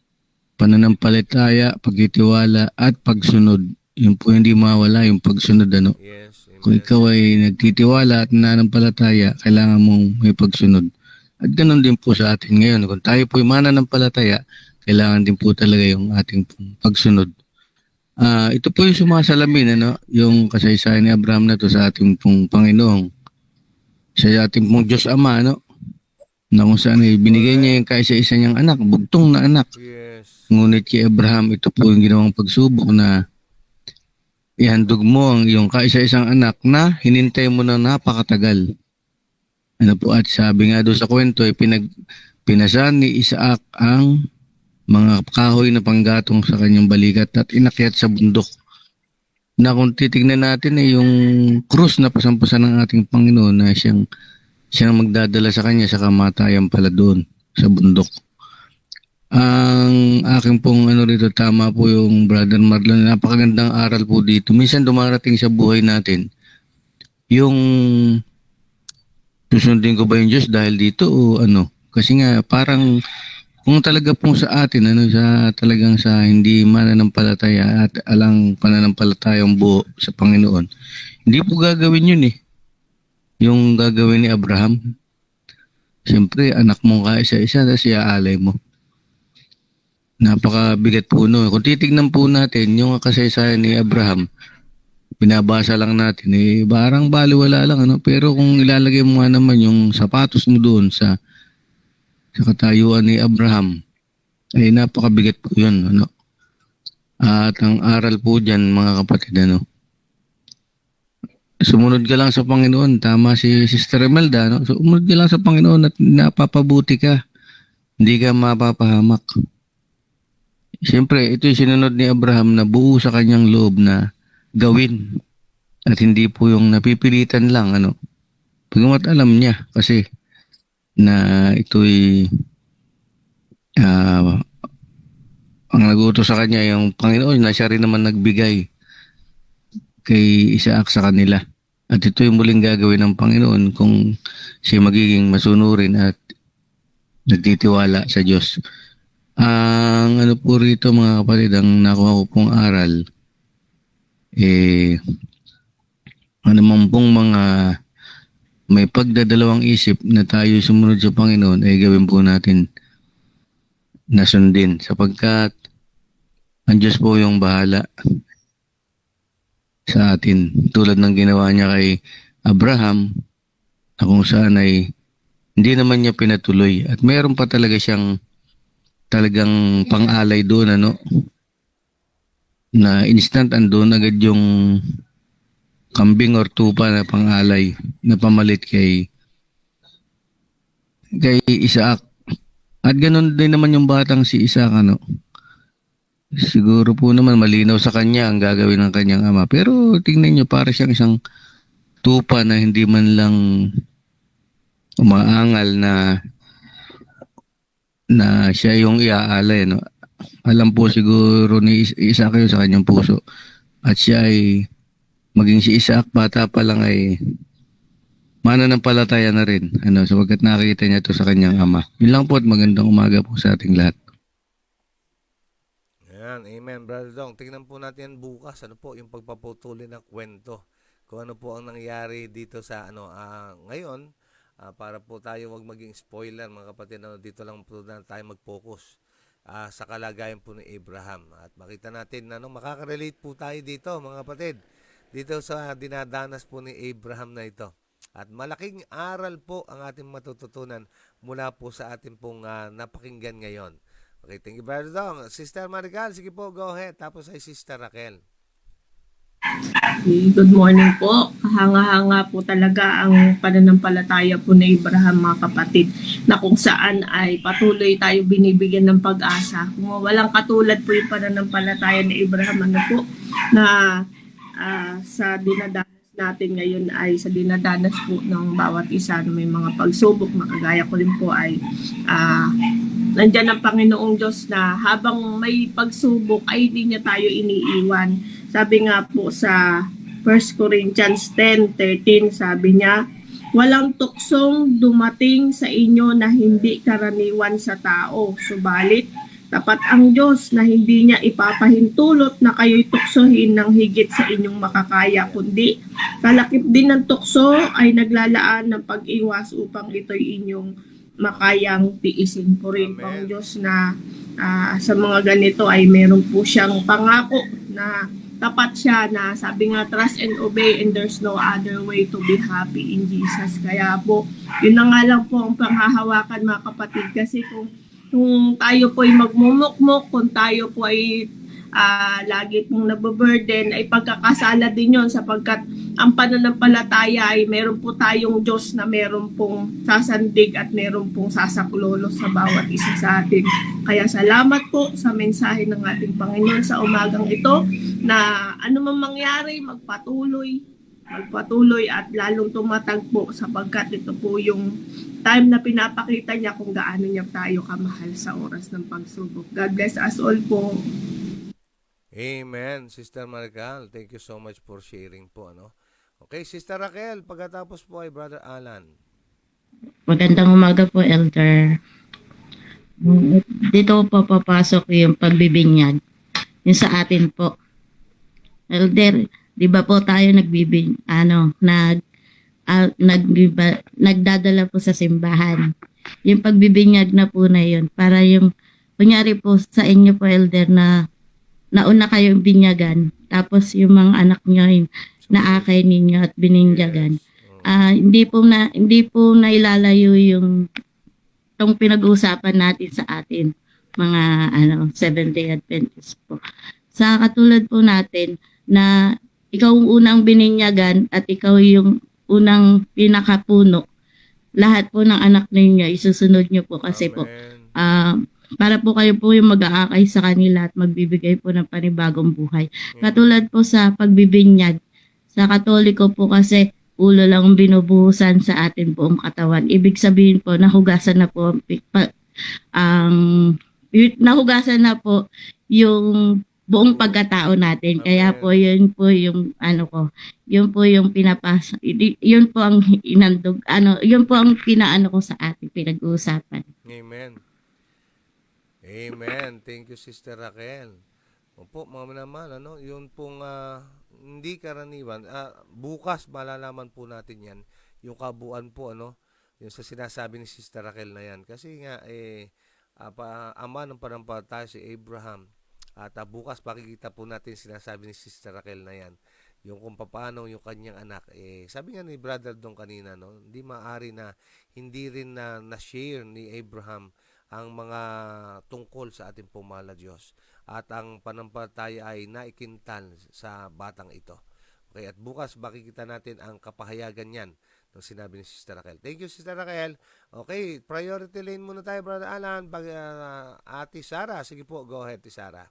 pananampalataya, pagtitiwala at pagsunod. Yun po hindi mawala, yung pagsunod, ano. Yes. Amen. Kung ikaw ay nagtitiwala at nananampalataya, kailangan mong may pagsunod. At ganun din po sa atin ngayon. Kung tayo po ay mananampalataya, kailangan din po talaga yung ating pagsunod. Ito po yung sumasalamin, ano, yung kasaysayan ni Abraham na to sa ating pong Panginoon. Sa ating pong Diyos Ama, ano, na kung saan ay binigay niya yung kaisa-isa niyang anak, bugtong na anak. Yes. Ngunit kay Abraham, ito po yung ginawang pagsubok na ihandog mo ang iyong kaisa-isang anak na hinintay mo na napakatagal. Ano po, at sabi nga doon sa kwento, ay pinasan ni Isaac ang mga kahoy na panggatong sa kanyang balikat at inakyat sa bundok. Na kung titignan natin ay yung krus na pasampasan ng ating Panginoon na siyang magdadala sa kanya sa kamatayan pala doon sa bundok. Ang aking pong rito, tama po yung Brother Marlon, napakagandang aral po dito. Minsan dumarating sa buhay natin yung susundin ko ba yung Diyos dahil dito o ano? Kasi nga parang kung talaga pong sa atin, talagang sa hindi mananampalataya at alang pananampalatayang buo sa Panginoon, hindi po gagawin yun eh. Yung gagawin ni Abraham, siyempre anak mong kaisa-isa, tapos iaalay mo. Napakabigat po no. Kung titignan po natin yung kasaysayan ni Abraham, binabasa lang natin, parang baliwala lang, ano? Pero kung ilalagay mo nga naman yung sapatos mo doon sa katayuan ni Abraham, ay napakabigat po yun, ano? At ang aral po dyan, mga kapatid, ano? Sumunod ka lang sa Panginoon. Tama si Sister Imelda, no? Sumunod ka lang sa Panginoon at napapabuti ka. Hindi ka mapapahamak. Siyempre, ito yung sinunod ni Abraham na buo sa kanyang loob na gawin. At hindi po yung napipilitan lang, ano? Pagamat alam niya kasi na ito'y ang nagutos sa kanya yung Panginoon na siya rin naman nagbigay kay Isaac sa kanila. At ito yung muling gagawin ng Panginoon kung siya magiging masunurin at nagtitiwala sa Diyos. Ang ano po rito, mga kapatid, ang nakuha ko pong aral, ano man pong mga may pagdadalawang isip na tayo sumunod sa Panginoon, ay gawin po natin na sundin sapagkat ang Diyos po yung bahala sa atin. Tulad ng ginawa niya kay Abraham, na kung saan ay hindi naman niya pinatuloy. At meron pa talaga siyang talagang pang-alay doon, ano, na instant andun agad yung kambing or tupa na pang-alay na pamalit kay Isaac. At ganun din naman yung batang si Isaac, ano. Siguro po naman malinaw sa kanya ang gagawin ng kanyang ama. Pero tingnan nyo, para siyang isang tupa na hindi man lang umaangal na siya yung iaalay, no? Alam po siguro ni Isaac yun sa kanyang puso. At siya ay, maging si Isaac, bata pa lang ay mananampalataya na rin. Ano, sapagkat nakita niya ito sa kanyang ama. Yun lang po at magandang umaga po sa ating lahat. Ayan, amen, Brother Dong. Tingnan po natin bukas, ano po, yung pagpaputuli ng kwento. Kung ano po ang nangyari dito sa, ngayon, para po tayo wag maging spoiler, mga kapatid, dito lang po na tayo mag-focus sa kalagayan po ni Abraham. At makita natin, makaka-relate po tayo dito, mga kapatid, dito sa dinadanas po ni Abraham na ito. At malaking aral po ang ating matututunan mula po sa ating pong napakinggan ngayon. Okay, thank you, Brother Dong. Sister Marical, sige po, go ahead. Tapos ay Sister Raquel. Good morning po. Kahanga-hanga po talaga ang pananampalataya po ni Abraham, mga kapatid, na kung saan ay patuloy tayo binibigyan ng pag-asa. Kung walang katulad po yung pananampalataya ni Abraham, na sa dinadanas natin ngayon ay sa dinadanas po ng bawat isa na may mga pagsubok, makagaya ko rin po ay nandyan ang Panginoong Diyos na habang may pagsubok ay hindi niya tayo iniiwan. Sabi nga po sa 1 Corinthians 10:13, sabi niya, walang tuksong dumating sa inyo na hindi karaniwan sa tao. Subalit, tapat ang Diyos na hindi niya ipapahintulot na kayo'y tuksohin ng higit sa inyong makakaya, kundi kalakip din ng tukso ay naglalaan ng pag-iwas upang ito'y inyong makayang tiisin. Po rin po ang Diyos na sa mga ganito ay meron po siyang pangako na tapat siya, na sabi nga, trust and obey and there's no other way to be happy in Jesus. Kaya po, yun na nga lang po ang panghahawakan, mga kapatid, kasi kung tayo po ay magmumukmok, kung tayo po ay lagi pong nababurden, ay pagkakasala din yun, sapagkat ang pananampalataya ay meron po tayong Diyos na meron pong sasandig at meron pong sasaklolo sa bawat isa sa atin. Kaya salamat po sa mensahe ng ating Panginoon sa umagang ito, na anumang mangyari, magpatuloy at lalong tumatagpo, sapagkat ito po yung time na pinapakita niya kung gaano niya tayo kamahal sa oras ng pagsubok. God bless us all po. Amen, Sister Marical. Thank you so much for sharing po, Okay, Sister Raquel, pagkatapos po ay Brother Alan. Magandang umaga po, Elder. Dito po papasok yung pagbibinyag. Yung sa atin po. Elder, di ba po tayo nagdadala po sa simbahan. Yung pagbibinyag na po na yun, para yung, kunyari po sa inyo po, Elder, na nauna kayong binyagan, tapos yung mga anak nyo yung naakay ninyo at bininyagan. Hindi po nailalayo yung itong pinag-uusapan natin sa atin, mga Seventh-day Adventist po. Sa katulad po natin na ikaw ang unang bininyagan at ikaw yung unang pinakapuno, lahat po ng anak ninyo isusunod nyo po, kasi po para po kayo po yung mag-aakay sa kanila at magbibigay po ng panibagong buhay. Katulad po sa pagbibinyag, sa Katoliko po kasi ulo lang ang binubuhusan sa atin buong katawan. Ibig sabihin po, nahugasan na po nahugasan na po yung buong pagkatao natin. Kaya po yun po yung yun po yung pinapasa, yun po ang inandog, yun po ang pinaano ko sa ating pinag-uusapan. Amen. Amen. Thank you, Sister Raquel. Opo, mga naman, yun pong hindi karaniwan. Bukas malalaman po natin yan, yung kabuuan po, yung sa sinasabi ni Sister Raquel na yan. Kasi nga, ama ng panampalataya si Abraham. At bukas pakikita po natin sinasabi ni Sister Raquel na yan. yung kung paano yung kanyang anak. Sabi nga ni brother dong kanina, no, hindi maaari na hindi rin na-share ni Abraham ang mga tungkol sa ating pong mahal na Diyos. At ang panampalataya ay naikintal sa batang ito. Okay, at bukas makikita natin ang kapahayagan niyan ng sinabi ni Sister Raquel. Thank you, Sister Raquel. Okay, priority lane muna tayo, Brother Alan. Ate Sara, sige po, go ahead, Ate Sara.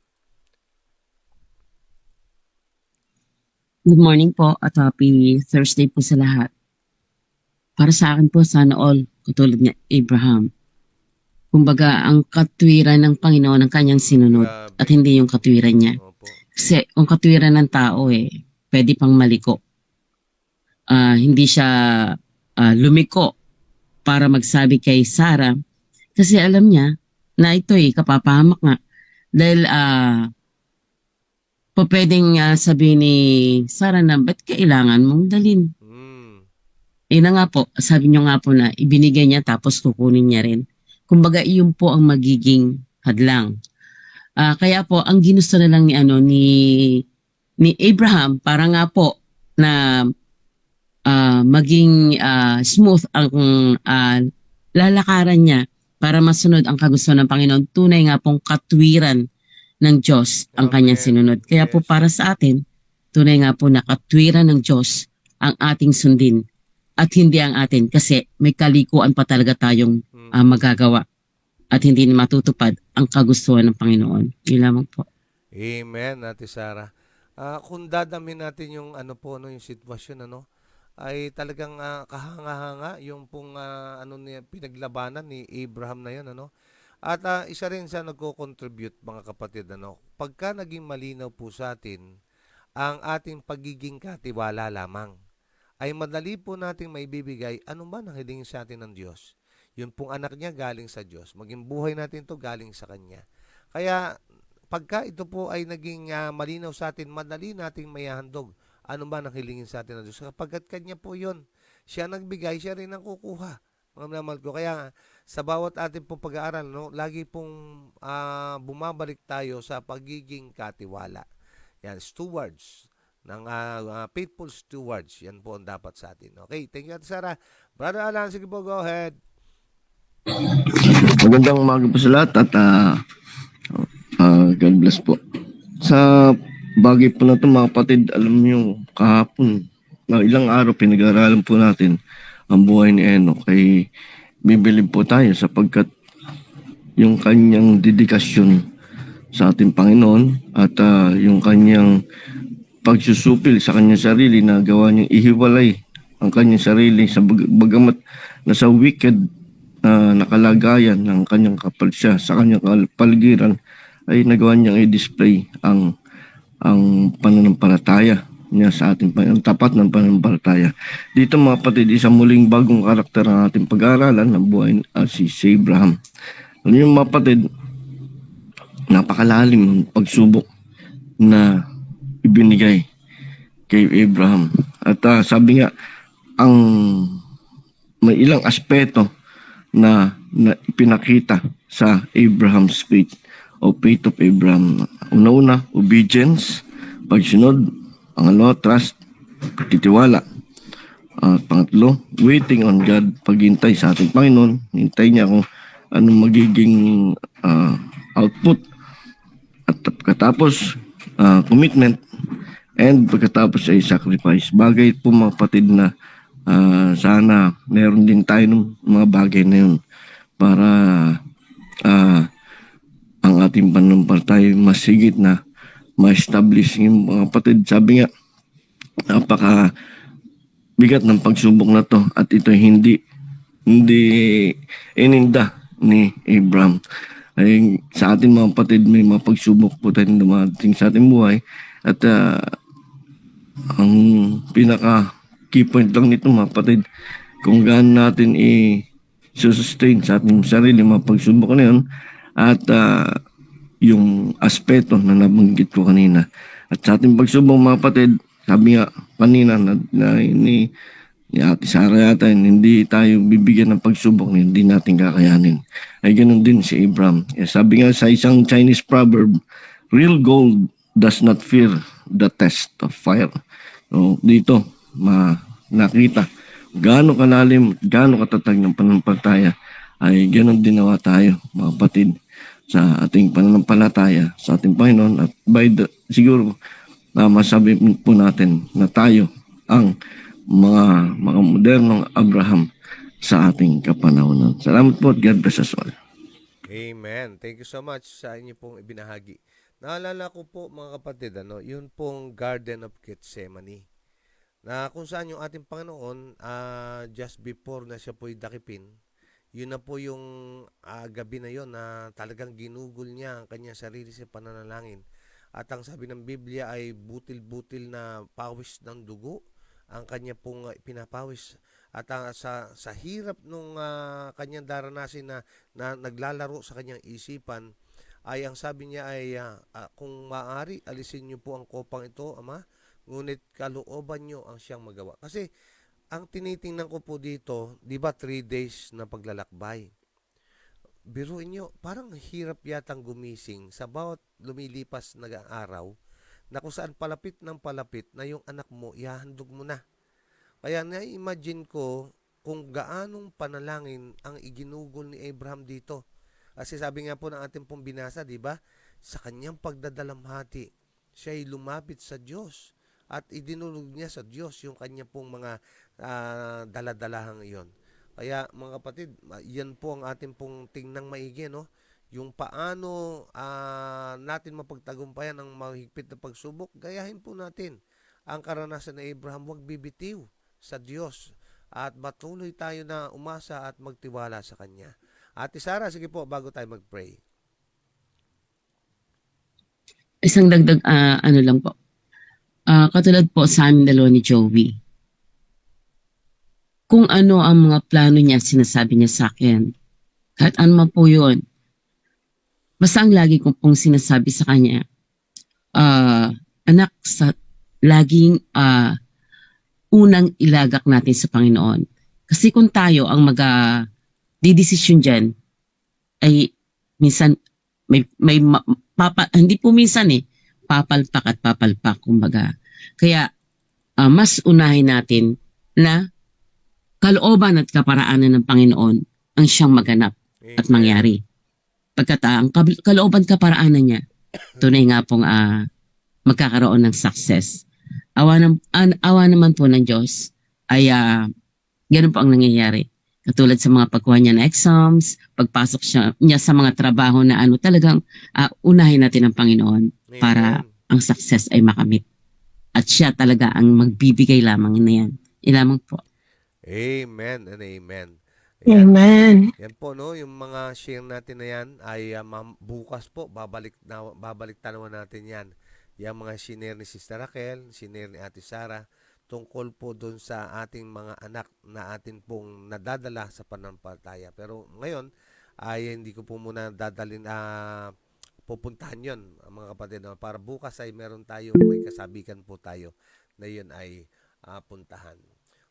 Good morning po at happy Thursday po sa lahat. Para sa akin po, sana all, katulad ni Abraham. Kumbaga, ang katwiran ng Panginoon ang kanyang sinunod Grabe. at hindi yung katwiran niya. Opo. Kasi kung katwiran ng tao pwede pang maliko. Hindi siya lumiko para magsabi kay Sarah kasi alam niya na ito kapapahamak nga. Dahil pwedeng sabihin ni Sarah na ba't kailangan mong dalhin? Na nga po, sabi niyo nga po na ibinigay niya tapos kukunin niya rin. Kumbaga iyon po ang magiging hadlang. Kaya po ang ginusto na lang ni Abraham para nga po na maging smooth ang lalakaran niya para masunod ang kagustuhan ng Panginoon. Tunay nga pong katwiran ng Diyos ang kanyang sinunod. Kaya po para sa atin, tunay nga po na katwiran ng Diyos ang ating sundin at hindi ang atin kasi may kalikuan pa talaga tayong magagawa at hindi matutupad ang kagustuhan ng Panginoon. Yun lamang po. Amen, Ate Sara. Kung dadamin natin yung yung sitwasyon ay talagang kahanga-hanga yung pong pinaglabanan ni Abraham na yun At isa rin sa nagko-contribute mga kapatid pagka naging malinaw po sa atin ang ating pagiging katiwala lamang ay madali po nating maibibigay anuman ang hilingin sa atin ng Diyos. Yun pong anak niya galing sa Diyos. Maging buhay natin to galing sa Kanya. Kaya pagka ito po ay naging malinaw sa atin, madali nating mayahandog anuman ang hilingin sa atin ng Diyos. Kapagkat Kanya po yun. Siya nagbigay, siya rin ang kukuha. Mga minamahal ko. Kaya sa bawat ating pong pag-aaral, lagi pong bumabalik tayo sa pagiging katiwala. Yan, stewards ng faithful stewards. Yan po ang dapat sa atin. Okay, thank you, Ate Sara. Brother Alan, sige po, go ahead. Magandang umaga po sa lahat at God bless po. Sa bagay po na ito mga kapatid, alam nyo, kahapon, ilang araw pinag-aaralan po natin ang buhay ni Enoch. Kay bibilib po tayo sapagkat yung kanyang dedikasyon sa ating Panginoon at yung kanyang pagsusupil sa kanyang sarili na gawa niyang ihiwalay ang kanyang sarili sa bagamat nasa wicked nakalagayan ng kanyang kapal siya sa kanyang paligiran ay nagawa niyang i-display ang pananampalataya niya sa ating Panginoon, tapat ng pananampalataya. Dito mga kapatid, isang muling bagong karakter ng ating pag-aaralan ng buhay si Abraham. Ano yung mga kapatid, napakalalim ng pagsubok na ibinigay kay Abraham. At sabi nga, may ilang aspeto na ipinakita sa Abraham's faith o faith of Abraham. Una-una, obedience, pagsunod. Pangalawa, trust, pagtitiwala. Pangatlo, waiting on God, paghintay sa ating Panginoon. Hintay niya kung anong magiging output. At pagkatapos, commitment. And pagkatapos ay sacrifice. Bagay po mga kapatid na sana meron din tayo ng mga bagay na yun para ang ating pananampalataya mas higit na ma-establish yung mga kapatid. Sabi nga, napaka bigat ng pagsubok na to at ito hindi ininda ni Abraham. Ay, sa ating mga kapatid may mga pagsubok po tayo dumating sa ating buhay at ang pinaka key point lang nito mga kapatid, kung gaano natin i-sustain sa ating sarili mga pagsubok na yun at yung aspeto na nabanggit ko kanina. At sa ating pagsubok mga kapatid, sabi nga kanina ni Ate Sara yata, hindi tayo bibigyan ng pagsubok na hindi natin kakayanin. Ay ganoon din si Abraham. Sabi nga sa isang Chinese proverb, real gold does not fear the test of fire. So, dito, nakita gaano kalalim, gaano katatag ng pananampalataya ay ganon din nawa tayo, mga kapatid, sa ating pananampalataya sa ating Panginoon at siguro masabi po natin na tayo ang mga modernong Abraham sa ating kapanahonan. Salamat po at God bless us all. Amen. Thank you so much sa inyo pong ibinahagi. Naalala ko po mga kapatid, yun pong Garden of Gethsemane. Na kung saan yung ating Panginoon, just before na siya po'y dakipin, yun na po yung gabi na yun na talagang ginugol niya ang kanyang sarili sa pananalangin. At ang sabi ng Biblia ay butil-butil na pawis ng dugo ang kanya pong pinapawis. At sa hirap nung kanyang daranasin na naglalaro sa kanyang isipan, ay ang sabi niya ay kung maaari, alisin niyo po ang kopang ito, Ama, ngunit kalooban niyo ang siyang magawa. Kasi ang tinitingnan ko po dito, di ba 3 days na paglalakbay? Biruin nyo, parang hirap yatang gumising sa bawat lumilipas na araw na kung saan palapit ng palapit na yung anak mo, ihahandog mo na. Kaya na-imagine ko kung gaanong panalangin ang iginugol ni Abraham dito. Kasi sabi nga po ng ating pong binasa, di ba? Sa kanyang pagdadalamhati, siya'y lumapit sa Diyos at idinulog niya sa Diyos yung kanya pong mga daladalahang iyon. Kaya mga kapatid, yan po ang ating pong tingnang maigi, no? Yung paano natin mapagtagumpayan ang mahigpit na pagsubok, gayahin po natin ang karanasan ni Abraham, huwag bibitiw sa Diyos at matuloy tayo na umasa at magtiwala sa Kanya. Ate Sara, sige po, bago tayo mag-pray. Isang dagdag, ano lang po. Katulad po sa amin dalawa ni Joey. Kung ano ang mga plano niya, sinasabi niya sa akin. Kahit ano man po yun. Basta ang lagi kong pong sinasabi sa kanya, anak, laging unang ilagak natin sa Panginoon. Kasi kung tayo ang didesisyon dyan, ay minsan, hindi po minsan papalpak at papalpak, kumbaga. Kaya, mas unahin natin na kalooban at kaparaanan ng Panginoon ang siyang maganap at mangyari. Pagkat ang kalooban kaparaanan niya, tunay nga pong magkakaroon ng success. Awa naman po ng Diyos ay ganun po ang nangyayari. Katulad sa mga pagkuha niya na exams, pagpasok niya sa mga trabaho na talagang unahin natin ang Panginoon para ang success ay makamit. At siya talaga ang magbibigay lamang na yan. Ilamang po. Amen and amen. Amen. Yan po, no, yung mga share natin na yan ay bukas po, babalik tanawan natin yan. Yung mga share ni Sister Raquel, share ni Ate Sara, tungkol po doon sa ating mga anak na atin pong nadadala sa pananampalataya. Pero ngayon, ay hindi ko po muna pupuntahan yon mga kapatid. Para bukas ay meron may kasabikan po tayo na yun ay puntahan.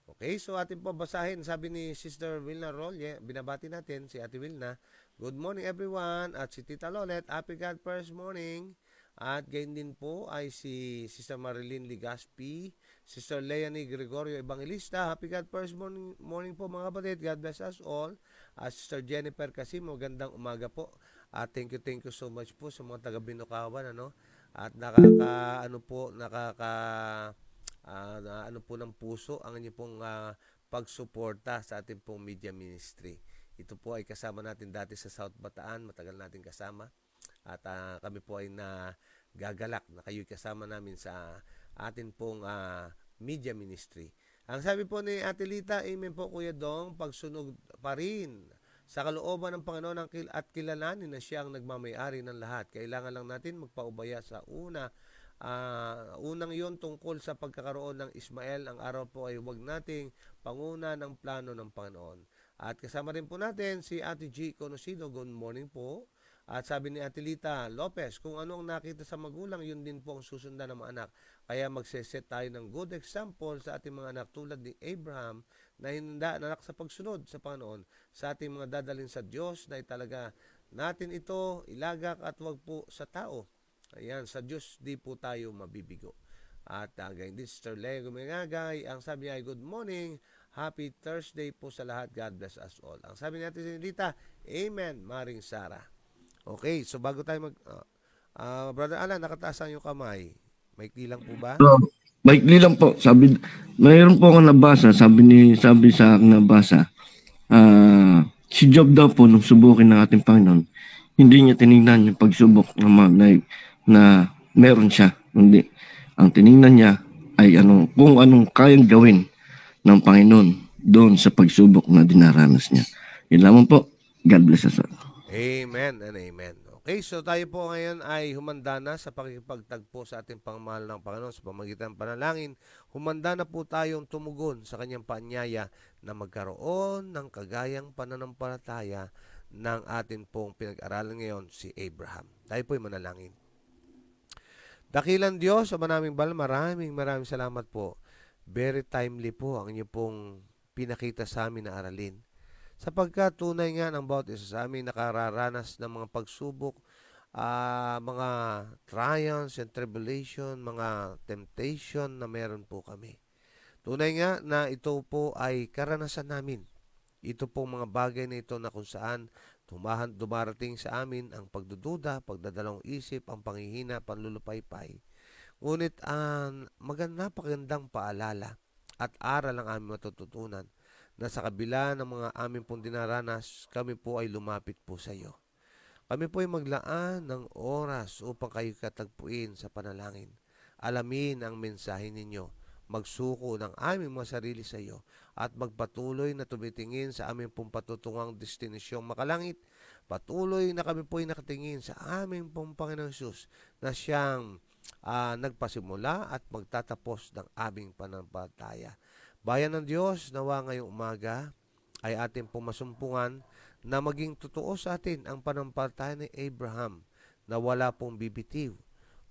Okay, so atin po basahin. Sabi ni Sister Wilna Rolle, binabati natin si Ate Wilna. Good morning everyone. At si Tita Lolet, happy God first morning. At gayon din po ay si Sister Marilyn Ligaspi, Sister Leonie Gregorio Evangelista. Happy God first morning po mga kapatid. God bless us all. At Sister Jennifer Casimo, magandang umaga po. At thank you so much po sa mga taga Binukawan, At ano po ng puso ang inyong pong pagsuporta sa ating pong media ministry. Ito po ay kasama natin dati sa South Bataan, matagal natin kasama. At kami po ay nagagalak na kayo'y kasama namin sa atin pong media ministry. Ang sabi po ni Ate Lita, amen po Kuya Dong, pagsunog pa rin sa kalooban ng Panginoon at kilalanin na siya ang nagmamayari ng lahat. Kailangan lang natin magpaubaya sa unang yon tungkol sa pagkakaroon ng Ismael. Ang araw po ay huwag nating panguna ng plano ng Panginoon. At kasama rin po natin si Ate G. Conocido. Good morning po. At sabi ni Ate Lita Lopez, kung ano ang nakita sa magulang, yun din po ang susundan ng mga anak. Kaya magseset tayo ng good example sa ating mga anak tulad ni Abraham na nanak sa pagsunod sa Panginoon sa ating mga dadalhin sa Diyos na italaga natin ito ilagak at wag po sa tao. Ayan, sa Diyos di po tayo mabibigo. At again, this is Sir Leo Gumingagay. Ang sabi niya ay good morning. Happy Thursday po sa lahat. God bless us all. Ang sabi natin si Rita, Amen, Maring Sara. Okay, so bago tayo Brother Alan, nakataas ang yung kamay. Maikli lang po ba? So, maikli lang po. Mayroon po ako nabasa, sabi sa akin nabasa, si Job daw po nung subukin ng ating Panginoon, hindi niya tinignan yung pagsubok na meron siya. Hindi. Ang tinignan niya ay kung anong kayang gawin ng Panginoon doon sa pagsubok na dinaranas niya. Yun lamang po. God bless us all. Amen and amen. Okay, so tayo po ngayon ay humanda na sa pakikipagtagpo sa ating pangmahal ng Panginoon sa pamagitan ng panalangin. Humanda na po tayong tumugon sa kanyang paanyaya na magkaroon ng kagayang pananampalataya ng atin pong pinag-aralan ngayon, si Abraham. Tayo po ay manalangin. Dakilang Diyos, Ama naming Bal, maraming salamat po. Very timely po ang inyo pong pinakita sa amin na aralin. Sapagkat tunay nga ng bawat isa sa amin nakararanas ng mga pagsubok, mga trials and tribulation, mga temptation na meron po kami. Tunay nga na ito po ay karanasan namin. Ito po mga bagay na ito na kung saan dumarating sa amin ang pagdududa, pagdadalawang isip, ang panghihina, panlulupaypay. Ngunit napakagandang paalala at aral ang aming matututunan na sa kabila ng mga amin pong dinaranas, kami po ay lumapit po sa iyo. Kami po ay maglaan ng oras upang kayo katagpuin sa panalangin. Alamin ang mensahe ninyo, magsuko ng aming mga sarili sa iyo, at magpatuloy na tumitingin sa aming pong patutungang destinasyong makalangit. Patuloy na kami po ay nakatingin sa aming pong Panginoon Hesus na siyang nagpasimula at magtatapos ng aming pananampalataya. Bayan ng Diyos, nawa ngayong umaga ay ating pong masumpungan na maging totoo sa atin ang pananampalataya ni Abraham na wala pong bibitiw.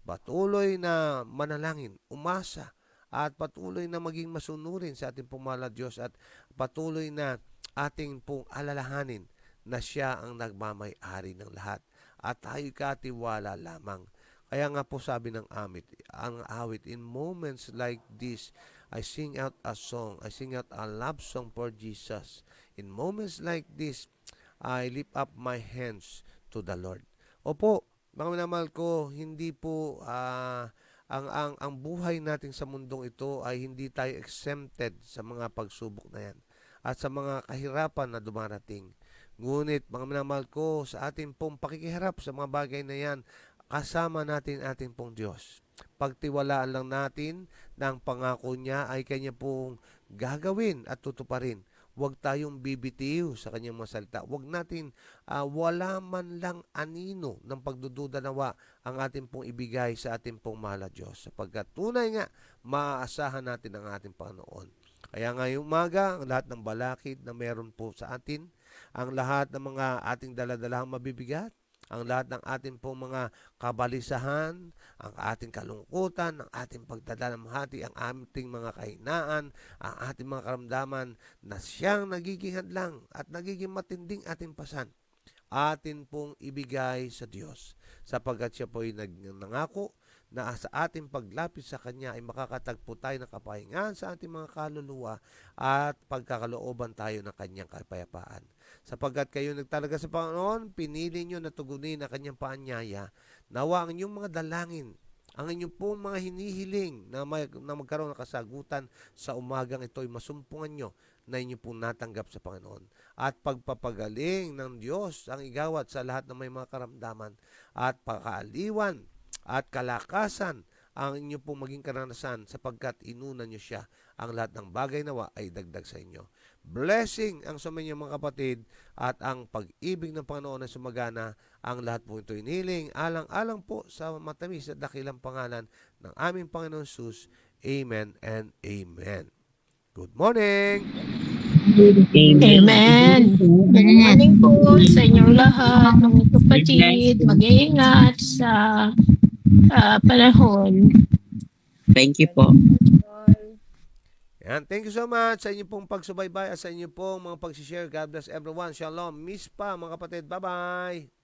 Patuloy na manalangin, umasa, at patuloy na maging masunurin sa ating pong mahal na Diyos, at patuloy na ating pong alalahanin na siya ang nagmamay-ari ng lahat at tayo'y katiwala lamang. Kaya nga po sabi ng ang awit, in moments like this, I sing out a song, I sing out a love song for Jesus. In moments like this, I lift up my hands to the Lord. Opo, mga minamahal ko, hindi po ang buhay natin sa mundong ito ay hindi tayo exempted sa mga pagsubok na yan at sa mga kahirapan na dumarating. Ngunit, mga minamahal ko, sa ating pong pakikiharap sa mga bagay na yan, kasama natin ating pong Diyos. Pagtiwalaan lang natin na ang pangako niya ay kanya pong gagawin at tutuparin. Huwag tayong bibitiw sa kanyang mga salita. Huwag natin wala man lang anino ng pagdududa nawa ang ating pong ibigay sa ating pong mahal na Diyos. Sapagkat tunay nga, maaasahan natin ang ating Panginoon. Kaya ngayong umaga, ang lahat ng balakid na meron po sa atin, ang lahat ng mga ating daladalahang mabibigat, ang lahat ng ating pong mga kabalisahan, ang ating kalungkutan, ang ating pagdadalamhati, ang ating mga kahinaan, ang ating mga karamdaman na siyang nagiging hadlang at nagiging matinding ating pasan, atin pong ibigay sa Diyos, sapagkat siya po ay nangako na sa ating paglapit sa Kanya ay makakatagpo tayo ng kapahingahan sa ating mga kaluluwa at pagkakalooban tayo ng Kanyang kapayapaan. Sapagkat kayo nagtalaga sa Panginoon, pinili nyo na tugunin ang Kanyang paanyaya, nawa ang inyong mga dalangin, ang inyong pong mga hinihiling na magkaroon ng kasagutan sa umagang ito ay masumpungan nyo na inyo pong natanggap sa Panginoon. At pagpapagaling ng Diyos ang igawat sa lahat ng may mga karamdaman at pakaaliwan at kalakasan ang inyo pong maging karanasan sapagkat inuna nyo siya. Ang lahat ng bagay nawa ay dagdag sa inyo. Blessing ang sumainyo mga kapatid at ang pag-ibig ng Panginoon na sumagana. Ang lahat po ito iniling alang-alang po sa matamis at dakilang pangalan ng aming Panginoon Jesus. Amen and amen. Good morning! Amen. Good morning po sa inyong lahat, mga kapatid. Mag-iingat sa panahon. Thank you po. Yan. Thank you so much sa inyo pong pagsubaybay at sa inyo pong mga pag-share. God bless everyone. Shalom. Miss pa mga kapatid. Bye-bye.